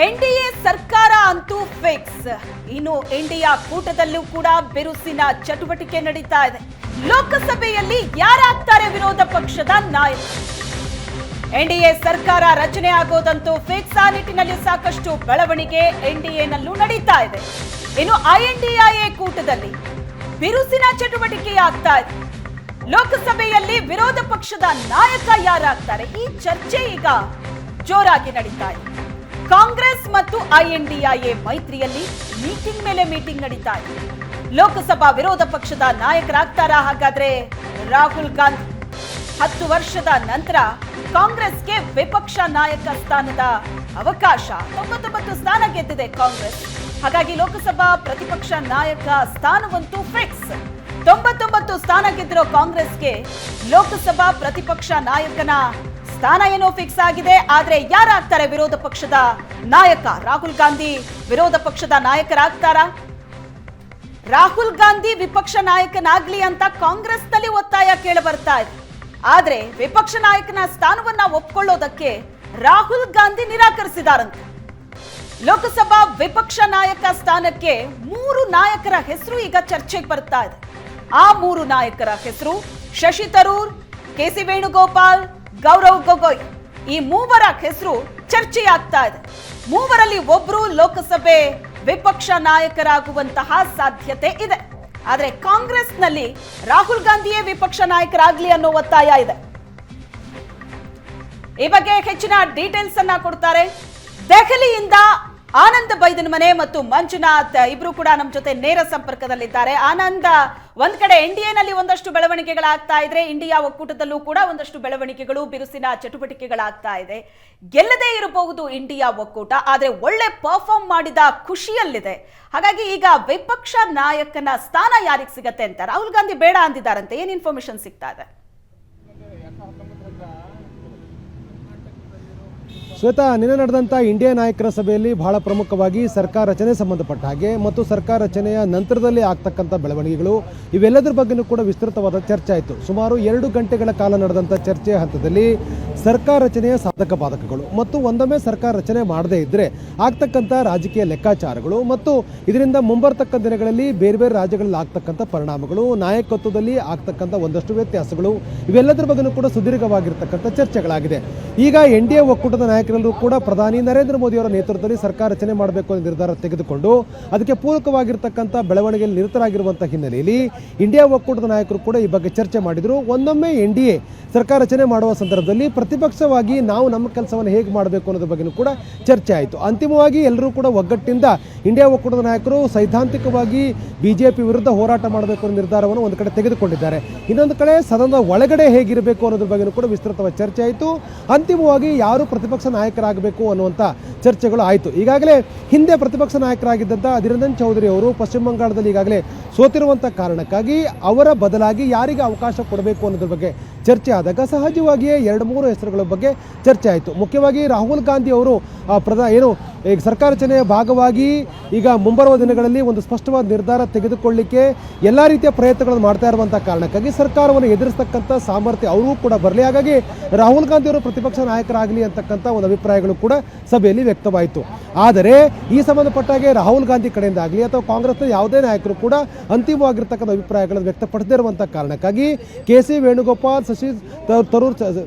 NDA ಸರ್ಕಾರ ಅಂತೂ fix. ಇನ್ನು ಇಂಡಿಯಾ ಕೂಟದಲ್ಲೂ ಕೂಡ ಬಿರುಸಿನ ಚಟುವಟಿಕೆ ನಡೀತಾ ಇದೆ. ಲೋಕಸಭೆಯಲ್ಲಿ ಯಾರಾಗ್ತಾರೆ ವಿರೋಧ ಪಕ್ಷದ ನಾಯಕ? ಎನ್ಡಿಎ ಸರ್ಕಾರ ರಚನೆ ಆಗೋದಂತೂ ಫಿಕ್ಸ್. ಆ ನಿಟ್ಟಿನಲ್ಲಿ ಸಾಕಷ್ಟು ಬೆಳವಣಿಗೆ ಎನ್ಡಿಎನಲ್ಲೂ ನಡೀತಾ ಇದೆ. ಇನ್ನು ಐಎನ್ಡಿಎ ಕೂಟದಲ್ಲಿ ಬಿರುಸಿನ ಚಟುವಟಿಕೆ ಆಗ್ತಾ ಇದೆ. ಲೋಕಸಭೆಯಲ್ಲಿ ವಿರೋಧ ಪಕ್ಷದ ನಾಯಕ ಯಾರಾಗ್ತಾರೆ? ಈ ಚರ್ಚೆ ಈಗ ಜೋರಾಗಿ ನಡೀತಾ ಇದೆ. ಕಾಂಗ್ರೆಸ್ ಮತ್ತು ಐಎನ್ಡಿಎ ಮೈತ್ರಿಯಲ್ಲಿ ಮೀಟಿಂಗ್ ಮೇಲೆ ಮೀಟಿಂಗ್ ನಡೀತಾ ಇದೆ. ಲೋಕಸಭಾ ವಿರೋಧ ಪಕ್ಷದ ನಾಯಕರಾಗ್ತಾರಾ ಹಾಗಾದ್ರೆ ರಾಹುಲ್ ಗಾಂಧಿ? 10 ವರ್ಷದ ನಂತರ ಕಾಂಗ್ರೆಸ್ಗೆ ವಿಪಕ್ಷ ನಾಯಕ ಸ್ಥಾನದ ಅವಕಾಶ. 99 ಸ್ಥಾನ ಗೆದ್ದಿದೆ ಕಾಂಗ್ರೆಸ್. ಹಾಗಾಗಿ ಲೋಕಸಭಾ ಪ್ರತಿಪಕ್ಷ ನಾಯಕ ಸ್ಥಾನವಂತೂ ಫಿಕ್ಸ್. 99 ಸ್ಥಾನ ಗೆದ್ದಿರೋ ಕಾಂಗ್ರೆಸ್ಗೆ ಲೋಕಸಭಾ ಪ್ರತಿಪಕ್ಷ ನಾಯಕನ ಸ್ಥಾನ ಏನೋ ಫಿಕ್ಸ್ ಆಗಿದೆ. ಆದ್ರೆ ಯಾರಾಗ್ತಾರೆ ವಿರೋಧ ಪಕ್ಷದ ನಾಯಕ? ರಾಹುಲ್ ಗಾಂಧಿ ವಿರೋಧ ಪಕ್ಷದ ನಾಯಕರಾಗ್ತಾರಾ? ರಾಹುಲ್ ಗಾಂಧಿ ವಿಪಕ್ಷ ನಾಯಕನಾಗ್ಲಿ ಅಂತ ಕಾಂಗ್ರೆಸ್ನಲ್ಲಿ ಒತ್ತಾಯ ಕೇಳಿ ಬರ್ತಾ ಇದೆ. ಆದ್ರೆ ವಿಪಕ್ಷ ನಾಯಕನ ಸ್ಥಾನವನ್ನ ಒಪ್ಕೊಳ್ಳೋದಕ್ಕೆ ರಾಹುಲ್ ಗಾಂಧಿ ನಿರಾಕರಿಸಿದಾರಂತೆ. ಲೋಕಸಭಾ ವಿಪಕ್ಷ ನಾಯಕ ಸ್ಥಾನಕ್ಕೆ 3 ನಾಯಕರ ಹೆಸರು ಈಗ ಚರ್ಚೆಗೆ ಬರ್ತಾ ಇದೆ. ಆ 3 ನಾಯಕರ ಹೆಸರು ಶಶಿ ತರೂರ್, ಕೆಸಿ ವೇಣುಗೋಪಾಲ್, ಗೌರವ್ ಗೊಗೊಯ್. ಈ 3 ಹೆಸರು ಚರ್ಚೆಯಾಗ್ತಾ ಇದೆ. 3ರಲ್ಲಿ ಒಬ್ರು ಲೋಕಸಭೆ ವಿಪಕ್ಷ ನಾಯಕರಾಗುವಂತಹ ಸಾಧ್ಯತೆ ಇದೆ. ಆದರೆ ಕಾಂಗ್ರೆಸ್ನಲ್ಲಿ ರಾಹುಲ್ ಗಾಂಧಿಯೇ ವಿಪಕ್ಷ ನಾಯಕರಾಗ್ಲಿ ಅನ್ನೋ ಒತ್ತಾಯ ಇದೆ. ಈ ಬಗ್ಗೆ ಹೆಚ್ಚಿನ ಡೀಟೇಲ್ಸ್ ಅನ್ನ ಕೊಡ್ತಾರೆ ದೆಹಲಿಯಿಂದ ಆನಂದ್ ಬೈದನಮನೆ ಮತ್ತು ಮಂಜುನಾಥ್. ಇಬ್ರು ಕೂಡ ನಮ್ಮ ಜೊತೆ ನೇರ ಸಂಪರ್ಕದಲ್ಲಿದ್ದಾರೆ. ಆನಂದ್, ಒಂದ್ ಕಡೆ ಎನ್ಡಿಎನಲ್ಲಿ ಒಂದಷ್ಟು ಬೆಳವಣಿಗೆಗಳಾಗ್ತಾ ಇದ್ರೆ, ಇಂಡಿಯಾ ಒಕ್ಕೂಟದಲ್ಲೂ ಕೂಡ ಒಂದಷ್ಟು ಬೆಳವಣಿಗೆಗಳು, ಬಿರುಸಿನ ಚಟುವಟಿಕೆಗಳಾಗ್ತಾ ಇದೆ. ಗೆಲ್ಲದೇ ಇರಬಹುದು ಇಂಡಿಯಾ ಒಕ್ಕೂಟ, ಆದ್ರೆ ಒಳ್ಳೆ ಪರ್ಫಾರ್ಮ್ ಮಾಡಿದ ಖುಷಿಯಲ್ಲಿದೆ. ಹಾಗಾಗಿ ಈಗ ವಿಪಕ್ಷ ನಾಯಕನ ಸ್ಥಾನ ಯಾರಿಗೆ ಸಿಗತ್ತೆ ಅಂತ ರಾಹುಲ್ ಗಾಂಧಿ ಬೇಡ ಅಂದಿದ್ದಾರಂತೆ. ಏನ್ ಇನ್ಫಾರ್ಮೇಶನ್ ಸಿಗ್ತಾ ಇದೆ? ಶ್ವೇತಾ, ನಿನ್ನೆ ನಡೆದಂಥ ಇಂಡಿಯಾ ನಾಯಕರ ಸಭೆಯಲ್ಲಿ ಬಹಳ ಪ್ರಮುಖವಾಗಿ ಸರ್ಕಾರ ರಚನೆ ಸಂಬಂಧಪಟ್ಟ ಹಾಗೆ ಮತ್ತು ಸರ್ಕಾರ ರಚನೆಯ ನಂತರದಲ್ಲಿ ಆಗ್ತಕ್ಕಂಥ ಬೆಳವಣಿಗೆಗಳು ಇವೆಲ್ಲದರ ಬಗ್ಗೆಯೂ ಕೂಡ ವಿಸ್ತೃತವಾದ ಚರ್ಚೆ ಆಯಿತು. ಸುಮಾರು 2 ಗಂಟೆಗಳ ಕಾಲ ನಡೆದಂಥ ಚರ್ಚೆಯ ಹಂತದಲ್ಲಿ ಸರ್ಕಾರ ರಚನೆಯ ಸಾಧಕ ಬಾಧಕಗಳು ಮತ್ತು ಒಂದೊಮ್ಮೆ ಸರ್ಕಾರ ರಚನೆ ಮಾಡದೇ ಇದ್ದರೆ ಆಗ್ತಕ್ಕಂಥ ರಾಜಕೀಯ ಲೆಕ್ಕಾಚಾರಗಳು ಮತ್ತು ಇದರಿಂದ ಮುಂಬರ್ತಕ್ಕ ದಿನಗಳಲ್ಲಿ ಬೇರೆ ಬೇರೆ ರಾಜ್ಯಗಳಲ್ಲಿ ಆಗ್ತಕ್ಕಂಥ ಪರಿಣಾಮಗಳು, ನಾಯಕತ್ವದಲ್ಲಿ ಆಗ್ತಕ್ಕಂಥ ಒಂದಷ್ಟು ವ್ಯತ್ಯಾಸಗಳು, ಇವೆಲ್ಲದರ ಬಗ್ಗೆಯೂ ಕೂಡ ಸುದೀರ್ಘವಾಗಿರ್ತಕ್ಕಂಥ ಚರ್ಚೆಗಳಾಗಿದೆ. ಈಗ ಎನ್ಡಿಎ ಒಕ್ಕೂಟದ ನಾಯಕರೆಲ್ಲರೂ ಕೂಡ ಪ್ರಧಾನಿ ನರೇಂದ್ರ ಮೋದಿ ಅವರ ನೇತೃತ್ವದಲ್ಲಿ ಸರ್ಕಾರ ರಚನೆ ಮಾಡಬೇಕು ಅನ್ನೋ ನಿರ್ಧಾರ ತೆಗೆದುಕೊಂಡು ಅದಕ್ಕೆ ಪೂರಕವಾಗಿರ್ತಕ್ಕಂಥ ಬೆಳವಣಿಗೆಯಲ್ಲಿ ನಿರತರಾಗಿರುವಂತಹ ಹಿನ್ನೆಲೆಯಲ್ಲಿ ಇಂಡಿಯಾ ಒಕ್ಕೂಟದ ನಾಯಕರು ಕೂಡ ಈ ಬಗ್ಗೆ ಚರ್ಚೆ ಮಾಡಿದರು. ಒಂದೊಮ್ಮೆ ಎನ್ಡಿಎ ಸರ್ಕಾರ ರಚನೆ ಮಾಡುವ ಸಂದರ್ಭದಲ್ಲಿ ಪ್ರತಿಪಕ್ಷವಾಗಿ ನಾವು ನಮ್ಮ ಕೆಲಸವನ್ನು ಹೇಗೆ ಮಾಡಬೇಕು ಅನ್ನೋದ್ರ ಬಗ್ಗೆಯೂ ಕೂಡ ಚರ್ಚೆ ಆಯಿತು. ಅಂತಿಮವಾಗಿ ಎಲ್ಲರೂ ಕೂಡ ಒಗ್ಗಟ್ಟಿನಿಂದ ಇಂಡಿಯಾ ಒಕ್ಕೂಟದ ನಾಯಕರು ಸೈದ್ಧಾಂತಿಕವಾಗಿ ಬಿಜೆಪಿ ವಿರುದ್ಧ ಹೋರಾಟ ಮಾಡಬೇಕು ಅನ್ನೋ ನಿರ್ಧಾರವನ್ನು ಒಂದು ಕಡೆ ತೆಗೆದುಕೊಂಡಿದ್ದಾರೆ. ಇನ್ನೊಂದು ಕಡೆ ಸದನದ ಒಳಗಡೆ ಹೇಗಿರಬೇಕು ಅನ್ನೋದ್ರ ಬಗ್ಗೆಯೂ ಕೂಡ ವಿಸ್ತೃತವಾದ ಚರ್ಚೆ ಆಯಿತು. ಅಂತಿಮವಾಗಿ ಯಾರು ಪ್ರತಿಪಕ್ಷ ನಾಯಕರಾಗಬೇಕು ಅನ್ನುವಂಥ ಚರ್ಚೆಗಳು ಆಯಿತು. ಈಗಾಗಲೇ ಹಿಂದೆ ಪ್ರತಿಪಕ್ಷ ನಾಯಕರಾಗಿದ್ದಂಥ ಅಧೀರ್ ರಂಜನ್ ಚೌಧರಿ ಅವರು ಪಶ್ಚಿಮ ಬಂಗಾಳದಲ್ಲಿ ಈಗಾಗಲೇ ಸೋತಿರುವಂಥ ಕಾರಣಕ್ಕಾಗಿ ಅವರ ಬದಲಾಗಿ ಯಾರಿಗೆ ಅವಕಾಶ ಕೊಡಬೇಕು ಅನ್ನೋದ್ರ ಬಗ್ಗೆ ಚರ್ಚೆ ಆದಾಗ ಸಹಜವಾಗಿಯೇ 2-3 ಹೆಸರುಗಳ ಬಗ್ಗೆ ಚರ್ಚೆ ಆಯಿತು. ಮುಖ್ಯವಾಗಿ ರಾಹುಲ್ ಗಾಂಧಿ ಅವರು ಈಗ ಸರ್ಕಾರ ರಚನೆಯ ಭಾಗವಾಗಿ ಈಗ ಮುಂಬರುವ ದಿನಗಳಲ್ಲಿ ಒಂದು ಸ್ಪಷ್ಟವಾದ ನಿರ್ಧಾರ ತೆಗೆದುಕೊಳ್ಳಲಿಕ್ಕೆ ಎಲ್ಲ ರೀತಿಯ ಪ್ರಯತ್ನಗಳನ್ನು ಮಾಡ್ತಾ ಇರುವಂಥ ಕಾರಣಕ್ಕಾಗಿ ಸರ್ಕಾರವನ್ನು ಎದುರಿಸ್ತಕ್ಕಂಥ ಸಾಮರ್ಥ್ಯ ಅವರೂ ಕೂಡ ಬರಲಿ. ಹಾಗಾಗಿ ರಾಹುಲ್ ಗಾಂಧಿ ಅವರು ಪ್ರತಿಪಕ್ಷ ನಾಯಕರಾಗಲಿ ಅಂತಕ್ಕಂಥ ಒಂದು ಅಭಿಪ್ರಾಯಗಳು ಕೂಡ ಸಭೆಯಲ್ಲಿ ವ್ಯಕ್ತವಾಯಿತು. ಆದರೆ ಈ ಸಂಬಂಧಪಟ್ಟಾಗೆ ರಾಹುಲ್ ಗಾಂಧಿ ಕಡೆಯಿಂದ ಆಗಲಿ ಅಥವಾ ಕಾಂಗ್ರೆಸ್ನ ಯಾವುದೇ ನಾಯಕರು ಕೂಡ ಅಂತಿಮವಾಗಿರ್ತಕ್ಕಂಥ ಅಭಿಪ್ರಾಯಗಳನ್ನು ವ್ಯಕ್ತಪಡಿಸದೇ ಇರುವಂಥ ಕಾರಣಕ್ಕಾಗಿ ಕೆಸಿ ವೇಣುಗೋಪಾಲ್, ಶಶಿ ತರೂರ್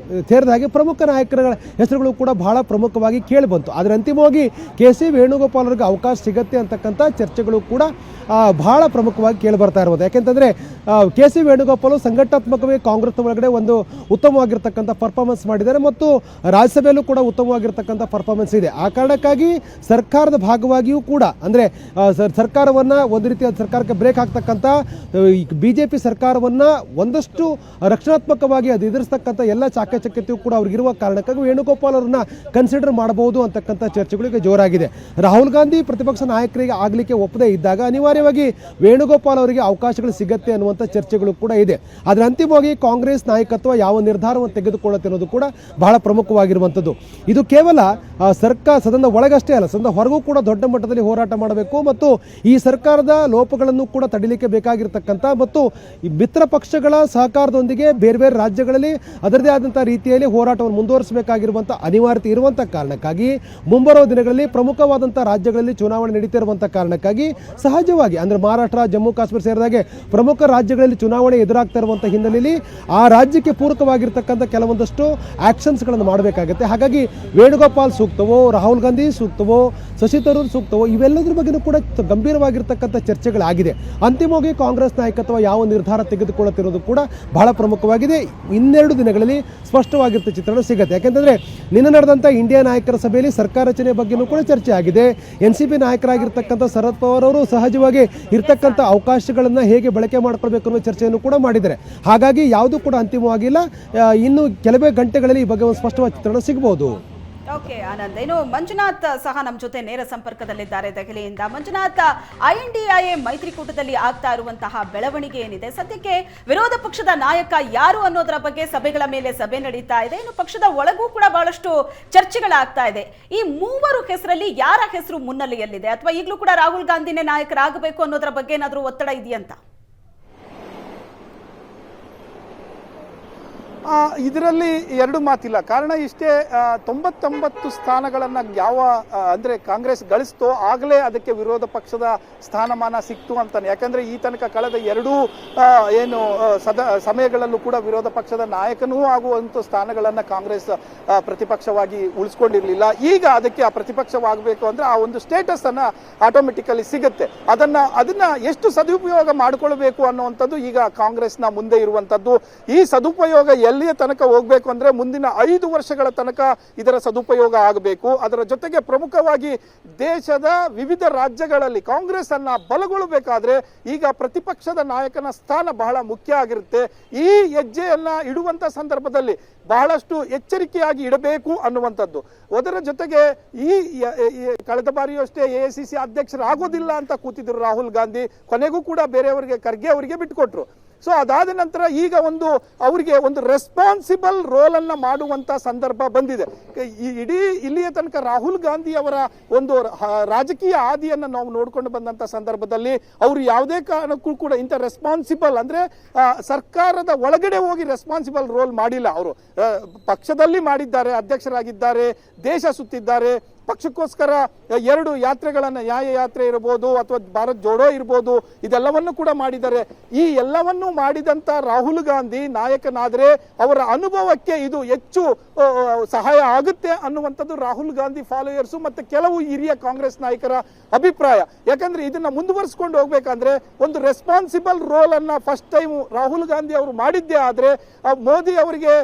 ಸೇರಿದ ಹಾಗೆ ಪ್ರಮುಖ ನಾಯಕರ ಹೆಸರುಗಳು ಕೂಡ ಬಹಳ ಪ್ರಮುಖವಾಗಿ ಕೇಳಿ ಬಂತು. ಆದರೆ ಅಂತಿಮವಾಗಿ ಕೆಸಿ ವೇಣುಗೋಪಾಲ್ ಅವರಿಗೆ ಅವಕಾಶ ಸಿಗತ್ತೆ ಅಂತಕ್ಕಂಥ ಚರ್ಚೆಗಳು ಕೂಡ ಬಹಳ ಪ್ರಮುಖವಾಗಿ ಕೇಳಿ ಬರ್ತಾ ಇರ್ಬೋದು. ಯಾಕೆಂತಂದರೆ ಕೆಸಿ ವೇಣುಗೋಪಾಲ್ ಸಂಘಟನಾತ್ಮಕವಾಗಿ ಕಾಂಗ್ರೆಸ್ ಒಳಗಡೆ ಒಂದು ಉತ್ತಮವಾಗಿರ್ತಕ್ಕಂಥ ಪರ್ಫಾರ್ಮೆನ್ಸ್ ಮಾಡಿದ್ದಾರೆ ಮತ್ತು ರಾಜ್ಯಸಭೆಯಲ್ಲೂ ಕೂಡ ಉತ್ತಮವಾಗಿರ್ತಕ್ಕಂಥ ಪರ್ಫಾರ್ಮೆನ್ಸ್ ಇದೆ. ಆ ಕಾರಣಕ್ಕಾಗಿ ಸರ್ಕಾರದ ಭಾಗವಾಗಿಯೂ ಕೂಡ ಅಂದರೆ ಸರ್ಕಾರವನ್ನು ಒಂದು ರೀತಿಯ ಸರ್ಕಾರಕ್ಕೆ ಬ್ರೇಕ್ ಹಾಕ್ತಕ್ಕಂಥ ಬಿಜೆಪಿ ಸರ್ಕಾರವನ್ನು ಒಂದಷ್ಟು ರಕ್ಷಣಾತ್ಮಕವಾಗಿ ಅದು ಎದುರಿಸ್ತಕ್ಕಂಥ ಎಲ್ಲ ಚಾಕಚಕ್ಯತೆಯೂ ಕೂಡ ಅವ್ರಿಗಿರುವ ಕಾರಣಕ್ಕಾಗಿ ವೇಣುಗೋಪಾಲ್ ಅವ್ರನ್ನ ಕನ್ಸಿಡರ್ ಮಾಡಬಹುದು ಅಂತಕ್ಕಂಥ ಚರ್ಚೆಗಳಿಗೆ ಜೋರಾಗಿದೆ. ರಾಹುಲ್ ಗಾಂಧಿ ಪ್ರತಿಪಕ್ಷ ನಾಯಕರಿಗೆ ಆಗಲಿಕ್ಕೆ ಒಪ್ಪದೇ ಇದ್ದಾಗ ಅನಿವಾರ್ಯವಾಗಿ ವೇಣುಗೋಪಾಲ್ ಅವರಿಗೆ ಅವಕಾಶಗಳು ಸಿಗತ್ತೆ ಅನ್ನುವಂಥ ಚರ್ಚೆಗಳು ಕೂಡ ಇದೆ. ಆದರೆ ಅಂತಿಮವಾಗಿ ಕಾಂಗ್ರೆಸ್ ನಾಯಕತ್ವ ಯಾವ ನಿರ್ಧಾರವನ್ನು ತೆಗೆದುಕೊಳ್ಳುತ್ತೆ ಅನ್ನೋದು ಕೂಡ ಬಹಳ ಪ್ರಮುಖವಾಗಿರುವಂಥದ್ದು. ಇದು ಕೇವಲ ಸದನದ ಒಳಗಷ್ಟೇ ಅಲ್ಲ, ಸದನದ ಹೊರಗೂ ಕೂಡ ದೊಡ್ಡ ಮಟ್ಟದಲ್ಲಿ ಹೋರಾಟ ಮಾಡಬೇಕು ಮತ್ತು ಈ ಸರ್ಕಾರದ ಲೋಪಗಳನ್ನು ಕೂಡ ತಡಿಲಿಕ್ಕೆ ಬೇಕಾಗಿರ್ತಕ್ಕಂಥ ಮತ್ತು ಈ ಮಿತ್ರ ಪಕ್ಷಗಳ ಸಹಕಾರದೊಂದಿಗೆ ಬೇರೆ ಬೇರೆ ರಾಜ್ಯಗಳಲ್ಲಿ ಅದರದೇ ಆದಂಥ ರೀತಿಯಲ್ಲಿ ಹೋರಾಟವನ್ನು ಮುಂದುವರಿಸಬೇಕಾಗಿರುವಂಥ ಅನಿವಾರ್ಯತೆ ಇರುವಂಥ ಕಾರಣಕ್ಕಾಗಿ ಮುಂಬರುವ ದಿನಗಳಲ್ಲಿ ಪ್ರಮುಖವಾದಂಥ ರಾಜ್ಯಗಳಲ್ಲಿ ಚುನಾವಣೆ ನಡೀತಿರುವಂಥ ಕಾರಣಕ್ಕಾಗಿ ಸಹಜವಾಗಿ ಅಂದರೆ ಮಹಾರಾಷ್ಟ್ರ, ಜಮ್ಮು ಕಾಶ್ಮೀರ ಸೇರಿದಾಗೆ ಪ್ರಮುಖ ರಾಜ್ಯಗಳಲ್ಲಿ ಚುನಾವಣೆ ಎದುರಾಗ್ತಾ ಇರುವಂಥ ಹಿನ್ನೆಲೆಯಲ್ಲಿ ಆ ರಾಜ್ಯಕ್ಕೆ ಪೂರಕವಾಗಿರ್ತಕ್ಕಂಥ ಕೆಲವೊಂದಷ್ಟು ಆಕ್ಷನ್ಸ್ಗಳನ್ನು ಮಾಡಬೇಕಾಗುತ್ತೆ. ಹಾಗಾಗಿ ವೇಣುಗೋಪಾಲ್ ಸೂಕ್ತವೋ, ರಾಹುಲ್ ಗಾಂಧಿ ಸೂಕ್ತವೋ, ಶಶಿ ತರೂರ್ ಸೂಕ್ತವೋ ಇವೆಲ್ಲದರ ಬಗ್ಗೆಯೂ ಕೂಡ ಗಂಭೀರವಾಗಿರ್ತಕ್ಕಂಥ ಚರ್ಚೆಗಳಾಗಿದೆ. ಅಂತಿಮವಾಗಿ ಕಾಂಗ್ರೆಸ್ ನಾಯಕತ್ವ ಯಾವ ನಿರ್ಧಾರ ತೆಗೆದುಕೊಳ್ಳುತ್ತಿರೋದು ಕೂಡ ಬಹಳ ಪ್ರಮುಖವಾಗಿದೆ. ಇನ್ನೆರಡು ದಿನಗಳಲ್ಲಿ ಸ್ಪಷ್ಟವಾಗಿರ್ತ ಚಿತ್ರಣ ಸಿಗುತ್ತೆ. ಯಾಕೆಂತಂದ್ರೆ ನಿನ್ನೆ ನಡೆದಂಥ ಇಂಡಿಯಾ ನಾಯಕರ ಸಭೆಯಲ್ಲಿ ಸರ್ಕಾರ ರಚನೆ ಬಗ್ಗೆಯೂ ಕೂಡ ಚರ್ಚೆ ಆಗಿದೆ. NCP ನಾಯಕರಾಗಿರ್ತಕ್ಕಂಥ ಶರದ್ ಪವಾರ್ ಅವರು ಸಹಜವಾಗಿ ಇರ್ತಕ್ಕಂಥ ಅವಕಾಶಗಳನ್ನು ಹೇಗೆ ಬಳಕೆ ಮಾಡ್ಕೊಳ್ಬೇಕು ಅನ್ನೋ ಚರ್ಚೆಯನ್ನು ಕೂಡ ಮಾಡಿದ್ದಾರೆ. ಹಾಗಾಗಿ ಯಾವುದೂ ಕೂಡ ಅಂತಿಮವಾಗಿಲ್ಲ. ಇನ್ನು ಕೆಲವೇ ಗಂಟೆಗಳಲ್ಲಿ ಈ ಬಗ್ಗೆ ಒಂದು ಸ್ಪಷ್ಟವಾದ ಚಿತ್ರಣ ಸಿಗಬಹುದು. ಓಕೆ ಆನಂದ್, ಏನು ಮಂಜುನಾಥ್ ಸಹ ನಮ್ಮ ಜೊತೆ ನೇರ ಸಂಪರ್ಕದಲ್ಲಿದ್ದಾರೆ ದೆಹಲಿಯಿಂದ. ಮಂಜುನಾಥ್, INDIA ಮೈತ್ರಿಕೂಟದಲ್ಲಿ ಆಗ್ತಾ ಇರುವಂತಹ ಬೆಳವಣಿಗೆ ಏನಿದೆ, ಸದ್ಯಕ್ಕೆ ವಿರೋಧ ಪಕ್ಷದ ನಾಯಕ ಯಾರು ಅನ್ನೋದರ ಬಗ್ಗೆ ಸಭೆಗಳ ಮೇಲೆ ಸಭೆ ನಡೀತಾ ಇದೆ. ಇನ್ನು ಪಕ್ಷದ ಒಳಗೂ ಕೂಡ ಬಹಳಷ್ಟು ಚರ್ಚೆಗಳಾಗ್ತಾ ಇದೆ. ಈ ಮೂವರು ಹೆಸರಲ್ಲಿ ಯಾರ ಹೆಸರು ಮುನ್ನೆಲೆಯಲ್ಲಿದೆ, ಅಥವಾ ಈಗಲೂ ಕೂಡ ರಾಹುಲ್ ಗಾಂಧಿನೇ ನಾಯಕರಾಗಬೇಕು ಅನ್ನೋದರ ಬಗ್ಗೆ ಏನಾದರೂ ಒತ್ತಡ ಇದೆಯಂತ? ಇದರಲ್ಲಿ ಎರಡು ಮಾತಿಲ್ಲ. ಕಾರಣ ಇಷ್ಟೇ, 99 ಸ್ಥಾನಗಳನ್ನು ಅಂದರೆ ಕಾಂಗ್ರೆಸ್ ಗಳಿಸ್ತೋ ಆಗಲೇ ಅದಕ್ಕೆ ವಿರೋಧ ಪಕ್ಷದ ಸ್ಥಾನಮಾನ ಸಿಕ್ತು ಅಂತಾನೆ. ಯಾಕಂದ್ರೆ ಈ ತನಕ ಕಳೆದ ಎರಡೂ ಸಮಯಗಳಲ್ಲೂ ಕೂಡ ವಿರೋಧ ಪಕ್ಷದ ನಾಯಕನೂ ಆಗುವಂಥ ಸ್ಥಾನಗಳನ್ನು ಕಾಂಗ್ರೆಸ್ ಪ್ರತಿಪಕ್ಷವಾಗಿ ಉಳಿಸ್ಕೊಂಡಿರ್ಲಿಲ್ಲ. ಈಗ ಅದಕ್ಕೆ ಆ ಪ್ರತಿಪಕ್ಷವಾಗಬೇಕು ಅಂದ್ರೆ ಆ ಒಂದು ಸ್ಟೇಟಸ್ ಅನ್ನ ಆಟೋಮೆಟಿಕಲಿ ಸಿಗುತ್ತೆ. ಅದನ್ನ ಎಷ್ಟು ಸದುಪಯೋಗ ಮಾಡಿಕೊಳ್ಬೇಕು ಅನ್ನುವಂಥದ್ದು ಈಗ ಕಾಂಗ್ರೆಸ್ನ ಮುಂದೆ ಇರುವಂತದ್ದು. ಈ ಸದುಪಯೋಗ ಎಲ್ಲಿಯ ತನಕ ಹೋಗಬೇಕು ಅಂದ್ರೆ ಮುಂದಿನ 5 ವರ್ಷಗಳ ತನಕ ಇದರ ಸದುಪಯೋಗ ಆಗಬೇಕು. ಅದರ ಜೊತೆಗೆ ಪ್ರಮುಖವಾಗಿ ದೇಶದ ವಿವಿಧ ರಾಜ್ಯಗಳಲ್ಲಿ ಕಾಂಗ್ರೆಸ್ ಅನ್ನ ಬಲಗೊಳ್ಳಬೇಕಾದ್ರೆ ಈಗ ಪ್ರತಿಪಕ್ಷದ ನಾಯಕನ ಸ್ಥಾನ ಬಹಳ ಮುಖ್ಯ ಆಗಿರುತ್ತೆ. ಈ ಹೆಜ್ಜೆಯನ್ನ ಇಡುವಂತ ಸಂದರ್ಭದಲ್ಲಿ ಬಹಳಷ್ಟು ಎಚ್ಚರಿಕೆಯಾಗಿ ಇಡಬೇಕು ಅನ್ನುವಂಥದ್ದು. ಅದರ ಜೊತೆಗೆ ಈ ಕಳೆದ ಬಾರಿಯೂ ಅಷ್ಟೇ AICC ಅಧ್ಯಕ್ಷರಾಗೋದಿಲ್ಲ ಅಂತ ಕೂತಿದ್ರು ರಾಹುಲ್ ಗಾಂಧಿ. ಕೊನೆಗೂ ಕೂಡ ಬೇರೆಯವರಿಗೆ, ಖರ್ಗೆ ಅವರಿಗೆ ಬಿಟ್ಟುಕೊಟ್ರು. ಸೊ ಅದಾದ ನಂತರ ಈಗ ಅವರಿಗೆ ಒಂದು ರೆಸ್ಪಾನ್ಸಿಬಲ್ ರೋಲ್ ಅನ್ನ ಮಾಡುವಂತ ಸಂದರ್ಭ ಬಂದಿದೆ. ಇಡೀ ಇಲ್ಲಿಯ ತನಕ ರಾಹುಲ್ ಗಾಂಧಿ ಅವರ ಒಂದು ರಾಜಕೀಯ ಹಾದಿಯನ್ನ ನಾವು ನೋಡ್ಕೊಂಡು ಬಂದಂತ ಸಂದರ್ಭದಲ್ಲಿ ಅವರು ಯಾವುದೇ ಕಾರಣಕ್ಕೂ ಕೂಡ ಇಂಥ ರೆಸ್ಪಾನ್ಸಿಬಲ್ ಅಂದ್ರೆ ಸರ್ಕಾರದ ಒಳಗಡೆ ಹೋಗಿ ರೆಸ್ಪಾನ್ಸಿಬಲ್ ರೋಲ್ ಮಾಡಿಲ್ಲ. ಅವರು ಪಕ್ಷದಲ್ಲಿ ಮಾಡಿದ್ದಾರೆ, ಅಧ್ಯಕ್ಷರಾಗಿದ್ದಾರೆ, ದೇಶ ಸುತ್ತಿದ್ದಾರೆ, ಪಕ್ಷಕ್ಕೋಸ್ಕರ 2 ಯಾತ್ರೆಗಳನ್ನ, ನ್ಯಾಯ ಯಾತ್ರೆ ಇರಬಹುದು ಅಥವಾ ಭಾರತ್ ಜೋಡೋ ಇರಬಹುದು, ಇದೆಲ್ಲವನ್ನು ಕೂಡ ಮಾಡಿದ್ದಾರೆ. ಈ ಎಲ್ಲವನ್ನೂ ಮಾಡಿದಂತ ರಾಹುಲ್ ಗಾಂಧಿ ನಾಯಕನಾದ್ರೆ ಅವರ ಅನುಭವಕ್ಕೆ ಇದು ಹೆಚ್ಚು ಸಹಾಯ ಆಗುತ್ತೆ ಅನ್ನುವಂಥದ್ದು ರಾಹುಲ್ ಗಾಂಧಿ ಫಾಲೋಯರ್ಸು ಮತ್ತೆ ಕೆಲವು ಹಿರಿಯ ಕಾಂಗ್ರೆಸ್ ನಾಯಕರ ಅಭಿಪ್ರಾಯ. ಯಾಕಂದ್ರೆ ಇದನ್ನ ಮುಂದುವರಿಸಿಕೊಂಡು ಹೋಗ್ಬೇಕಂದ್ರೆ ಒಂದು ರೆಸ್ಪಾನ್ಸಿಬಲ್ ರೋಲ್ ಅನ್ನ ಫಸ್ಟ್ ಟೈಮ್ ರಾಹುಲ್ ಗಾಂಧಿ ಅವರು ಮಾಡಿದ್ದೇ ಆದ್ರೆ ಮೋದಿ ಅವರಿಗೆ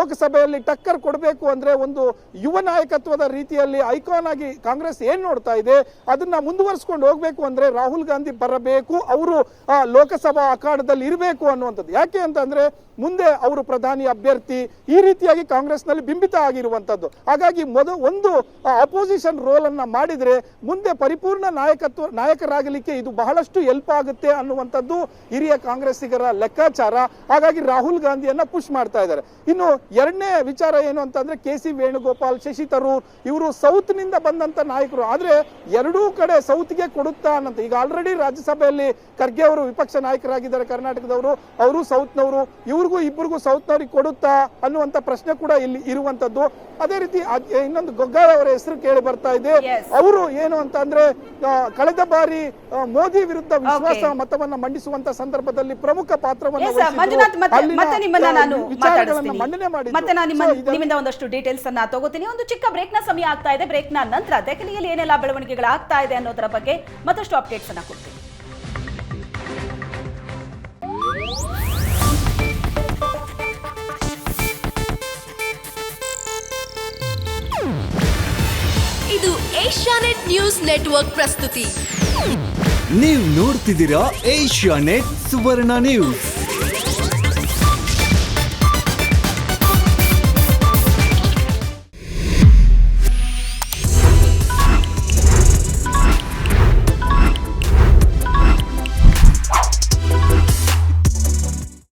ಲೋಕಸಭೆಯಲ್ಲಿ ಟಕ್ಕರ್ ಕೊಡಬೇಕು ಅಂದ್ರೆ ಒಂದು ಯುವ ನಾಯಕತ್ವದ ರೀತಿಯಲ್ಲಿ ಐಕಾನ್ ಆಗಿ ಕಾಂಗ್ರೆಸ್ ಏನ್ ನೋಡ್ತಾ ಇದೆ ಅದನ್ನ ಮುಂದುವರಿಸಿಕೊಂಡು ಹೋಗ್ಬೇಕು ಅಂದ್ರೆ ರಾಹುಲ್ ಗಾಂಧಿ ಬರಬೇಕು, ಅವರು ಲೋಕಸಭಾ ಅಖಾಡದಲ್ಲಿ ಇರಬೇಕು ಅನ್ನುವಂಥದ್ದು. ಯಾಕೆ ಅಂತಂದ್ರೆ ಮುಂದೆ ಅವರು ಪ್ರಧಾನಿ ಅಭ್ಯರ್ಥಿ ಈ ರೀತಿಯಾಗಿ ಕಾಂಗ್ರೆಸ್ನಲ್ಲಿ ಬಿಂಬಿತ ಆಗಿರುವಂತದ್ದು. ಹಾಗಾಗಿ ಒಂದು ಅಪೋಸಿಷನ್ ರೋಲ್ ಅನ್ನ ಮಾಡಿದ್ರೆ ಮುಂದೆ ಪರಿಪೂರ್ಣ ನಾಯಕರಾಗಲಿಕ್ಕೆ ಇದು ಬಹಳಷ್ಟು ಹೆಲ್ಪ್ ಆಗುತ್ತೆ ಅನ್ನುವಂಥದ್ದು ಹಿರಿಯ ಕಾಂಗ್ರೆಸ್ಸಿಗರ ಲೆಕ್ಕಾಚಾರ. ಹಾಗಾಗಿ ರಾಹುಲ್ ಗಾಂಧಿಯನ್ನ ಪುಷ್ ಮಾಡ್ತಾ ಇದ್ದಾರೆ. ಇನ್ನು ಎರಡನೇ ವಿಚಾರ ಏನು ಅಂತಂದ್ರೆ KC ವೇಣುಗೋಪಾಲ್, ಶಶಿ ತರೂರ್ ಇವರು ಸೌತ್ ನಿಂದ ಬಂದಂತ ನಾಯಕರು. ಆದ್ರೆ ಎರಡೂ ಕಡೆ ಸೌತ್ಗೆ ಕೊಡುತ್ತಾ ಅನ್ನಂತ. ಈಗ ಆಲ್ರೆಡಿ ರಾಜ್ಯಸಭೆಯಲ್ಲಿ ಖರ್ಗೆ ಅವರು ವಿಪಕ್ಷ ನಾಯಕರಾಗಿದ್ದಾರೆ ಕರ್ನಾಟಕದವರು, ಅವರು ಸೌತ್ನವರು, ಇಬ್ಬರಿಗೂ ಸೌತ್ನವ್ರಿಗೆ ಕೊಡುತ್ತಾ ಅನ್ನುವಂತ ಪ್ರಶ್ನೆ ಕೂಡ ಇಲ್ಲಿ ಇರುವಂತದ್ದು. ಅದೇ ರೀತಿ ಇನ್ನೊಂದು ಗೊಗ್ಗಾಯ್ ಅವರ ಹೆಸರು ಕೇಳಿ ಬರ್ತಾ ಇದೆ. ಅವರು ಏನು ಅಂತ ಅಂದ್ರೆ ಕಳೆದ ಬಾರಿ ಮೋದಿ ವಿರುದ್ಧ ವಿಶ್ವಾಸ ಮತವನ್ನ ಮಂಡಿಸುವಂತ ಸಂದರ್ಭದಲ್ಲಿ ಪ್ರಮುಖ ಪಾತ್ರವನ್ನು ಮಂಡನೆ ಮಾಡಿ ನಿಮ್ಮಿಂದ ಒಂದಷ್ಟು ಡೀಟೇಲ್ಸ್ ಅನ್ನ ತಗೋತೀನಿ. ಒಂದು ಚಿಕ್ಕ ಬ್ರೇಕ್ ನ ಸಮಯ ಆಗ್ತಾ ಇದೆ. ಬ್ರೇಕ್ ನ ನಂತರ ದೆಹಲಿಯಲ್ಲಿ ಏನೆಲ್ಲ ಬೆಳವಣಿಗೆಗಳಾಗ್ತಾ ಇದೆ ಅನ್ನೋದರ ಬಗ್ಗೆ ಮತ್ತಷ್ಟು ಅಪ್ಡೇಟ್ಸ್ ಅನ್ನ ಕೊಡ್ತೀನಿ. ಇದು ಏಷ್ಯಾನೆಟ್ ನ್ಯೂಸ್ ನೆಟ್ವರ್ಕ್ ಪ್ರಸ್ತುತಿ. ನೀವು ನೋಡ್ತಿದ್ದೀರಾ ಏಷ್ಯಾನೆಟ್ ಸುವರ್ಣ ನ್ಯೂಸ್.